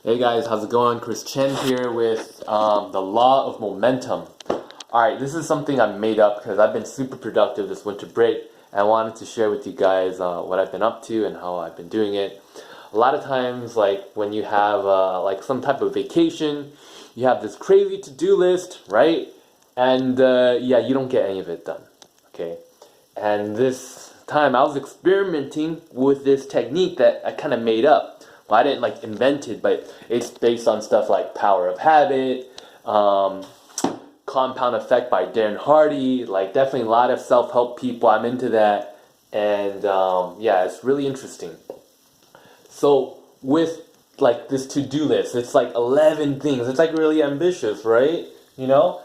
Hey guys, how's it going? Chris Chen here with the law of momentum. Alright, this is something I made up because I've been super productive this winter break and I wanted to share with you guys what I've been up to and how I've been doing it. A lot of times, like when you have like some type of vacation, you have this crazy to-do list, right? And yeah, you don't get any of it done, okay? And this time I was experimenting with this technique that I kind of made up. Well, I didn't like invent it, but it's based on stuff like Power of Habit, Compound Effect by Darren Hardy, like definitely a lot of self-help people. I'm into that. And yeah, it's really interesting. So with like this to-do list, it's like 11 things. It's like really ambitious, right? You know?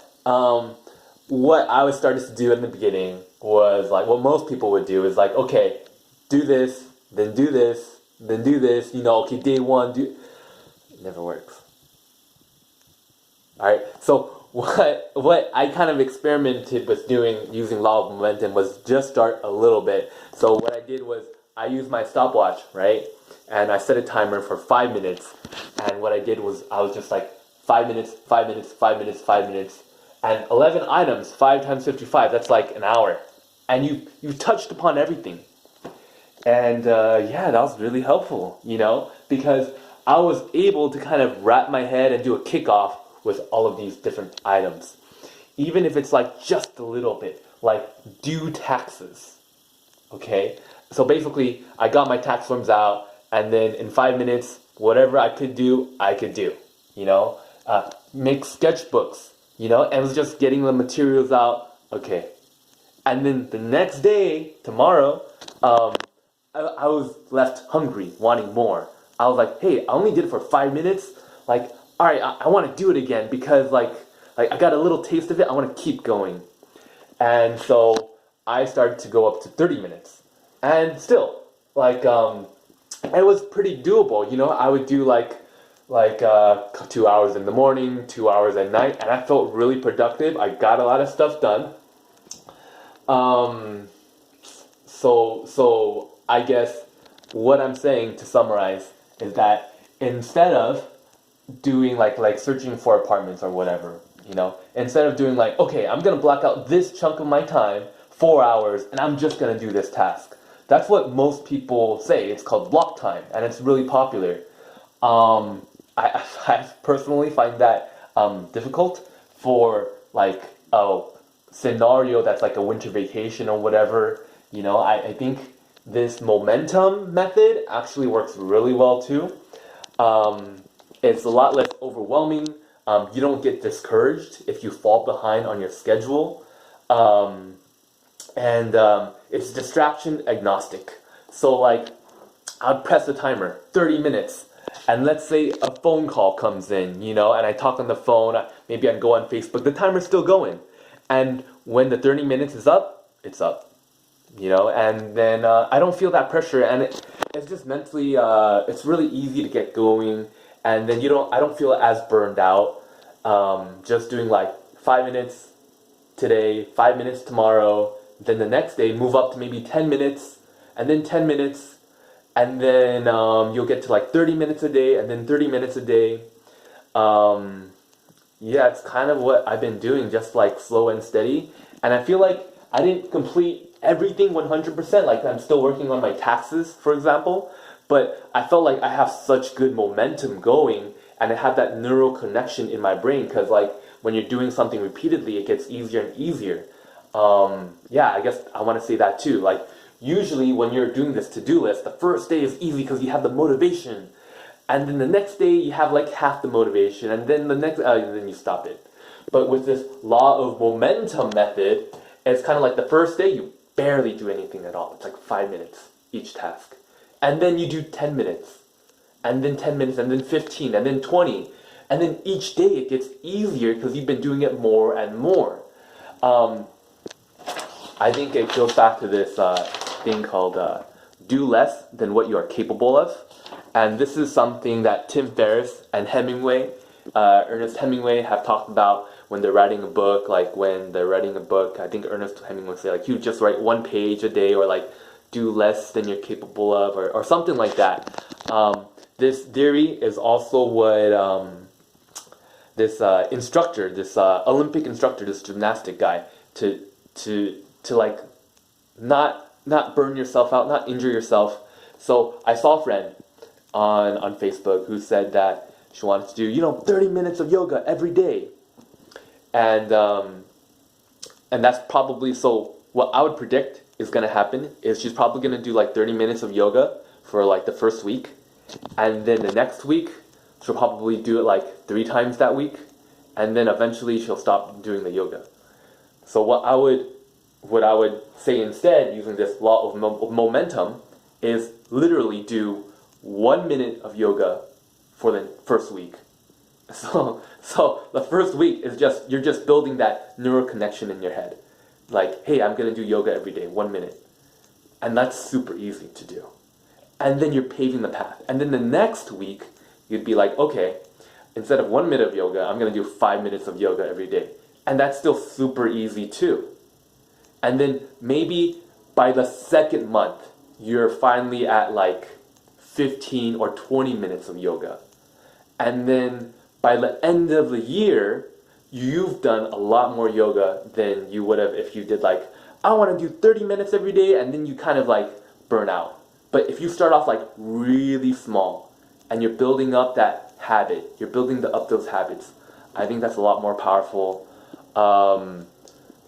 What I was starting to do in the beginning was like what most people would do is like, okay, do this, then do this, then do this, okay, day one, it never works. Alright, so what I kind of experimented with doing using law of momentum was just start a little bit. So what I did was I used my stopwatch, right? And I set a timer for 5 minutes. And what I did was I was just like 5 minutes, 5 minutes, 5 minutes, 5 minutes. And 11 items, 5 times 55, that's like an hour. And you touched upon everything. And yeah, that was really helpful, because I was able to kind of wrap my head and do a kickoff with all of these different items. Even if it's like just a little bit, like due taxes, okay? So basically, I got my tax forms out, and then in 5 minutes, whatever I could do, I could do, make sketchbooks, and was just getting the materials out, okay. And then the next day, tomorrow, I was left hungry, wanting more. I was like, hey, I only did it for 5 minutes. Like, all right, I want to do it again because like I got a little taste of it. I want to keep going. And so I started to go up to 30 minutes. And still, like, it was pretty doable. I would do like 2 hours in the morning, 2 hours at night, and I felt really productive. I got a lot of stuff done. So I guess what I'm saying to summarize is that instead of doing like searching for apartments or whatever, instead of doing like, okay, I'm gonna block out this chunk of my time, 4 hours, and I'm just gonna do this task. That's what most people say. It's called block time, and it's really popular. I personally find that difficult for like a scenario that's like a winter vacation or whatever. I think this momentum method actually works really well too. It's a lot less overwhelming. You don't get discouraged if you fall behind on your schedule. And it's distraction agnostic. So like, I'd press the timer, 30 minutes. And let's say a phone call comes in, and I talk on the phone, maybe I go on Facebook, the timer's still going. And when the 30 minutes is up, it's up. And then I don't feel that pressure, and it's just mentally, it's really easy to get going, and then I don't feel as burned out, just doing like 5 minutes today, 5 minutes tomorrow, then the next day move up to maybe 10 minutes, and then 10 minutes, and then you'll get to like 30 minutes a day, and then 30 minutes a day. Yeah, it's kind of what I've been doing, just like slow and steady, and I feel like I didn't complete everything 100%, like I'm still working on my taxes, for example, but I felt like I have such good momentum going, and I have that neural connection in my brain, because like when you're doing something repeatedly, it gets easier and easier. Yeah, I guess I want to say that too. Like usually when you're doing this to-do list, the first day is easy because you have the motivation, and then the next day you have like half the motivation, and then the next, and then you stop it. But with this law of momentum method, it's kind of like the first day you barely do anything at all. It's like 5 minutes each task. And then you do 10 minutes. And then 10 minutes, and then 15, and then 20. And then each day it gets easier because you've been doing it more and more. I think it goes back to this thing called do less than what you are capable of. And this is something that Tim Ferriss and Ernest Hemingway have talked about when they're writing a book. Like when they're writing a book, I think Ernest Hemingway say like you just write 1 page a day, or like do less than you're capable of, or something like that. this theory is also what this instructor, this Olympic instructor, this gymnastic guy, to like not burn yourself out, not injure yourself. So I saw a friend on Facebook who said that she wanted to do 30 minutes of yoga every day, and that's probably so. What I would predict is gonna happen is she's probably gonna do like 30 minutes of yoga for like the first week, and then the next week she'll probably do it like 3 times that week, and then eventually she'll stop doing the yoga. So what I would say instead, using this law of momentum, is literally do 1 minute of yoga for the first week. So the first week is you're just building that neural connection in your head. Like, hey, I'm gonna do yoga every day, 1 minute. And that's super easy to do. And then you're paving the path. And then the next week, you'd be like, okay, instead of 1 minute of yoga, I'm gonna do 5 minutes of yoga every day. And that's still super easy too. And then maybe by the second month, you're finally at like 15 or 20 minutes of yoga. And then by the end of the year, you've done a lot more yoga than you would have if you did like, I want to do 30 minutes every day, and then you kind of like burn out. But if you start off like really small and you're building up that habit, you're building up those habits, I think that's a lot more powerful.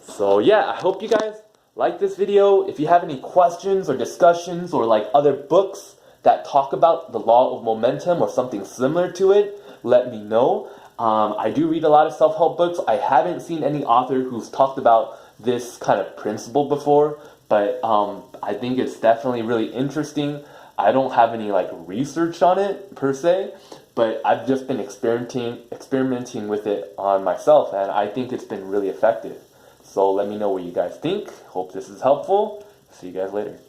So yeah, I hope you guys like this video. If you have any questions or discussions or like other books that talk about the law of momentum or something similar to it, let me know. I do read a lot of self-help books. I haven't seen any author who's talked about this kind of principle before, but I think it's definitely really interesting. I don't have any like research on it per se, but I've just been experimenting with it on myself, and I think it's been really effective. So let me know what you guys think. Hope this is helpful. See you guys later.